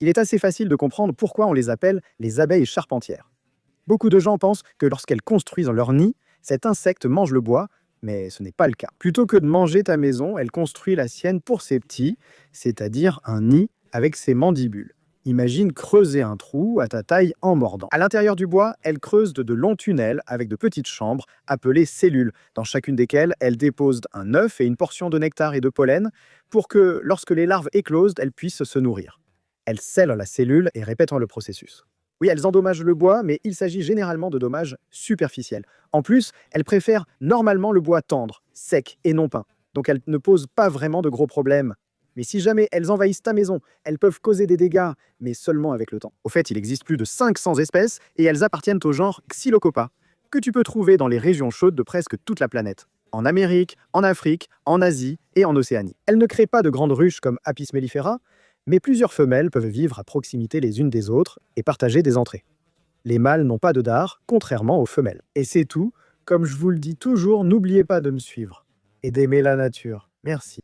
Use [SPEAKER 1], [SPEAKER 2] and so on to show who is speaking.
[SPEAKER 1] Il est assez facile de comprendre pourquoi on les appelle les abeilles charpentières. Beaucoup de gens pensent que lorsqu'elles construisent leur nid, cet insecte mange le bois, mais ce n'est pas le cas. Plutôt que de manger ta maison, elle construit la sienne pour ses petits, c'est-à-dire un nid avec ses mandibules. Imagine creuser un trou à ta taille en mordant. À l'intérieur du bois, elle creuse de longs tunnels avec de petites chambres appelées cellules, dans chacune desquelles elle dépose un œuf et une portion de nectar et de pollen pour que, lorsque les larves éclosent, elles puissent se nourrir. Elles scellent la cellule et répètent le processus. Oui, elles endommagent le bois, mais il s'agit généralement de dommages superficiels. En plus, elles préfèrent normalement le bois tendre, sec et non peint. Donc elles ne posent pas vraiment de gros problèmes. Mais si jamais elles envahissent ta maison, elles peuvent causer des dégâts, mais seulement avec le temps. Au fait, il existe plus de 500 espèces et elles appartiennent au genre Xylocopa, que tu peux trouver dans les régions chaudes de presque toute la planète. En Amérique, en Afrique, en Asie et en Océanie. Elles ne créent pas de grandes ruches comme Apis mellifera, mais plusieurs femelles peuvent vivre à proximité les unes des autres et partager des entrées. Les mâles n'ont pas de dard, contrairement aux femelles. Et c'est tout. Comme je vous le dis toujours, n'oubliez pas de me suivre et d'aimer la nature. Merci.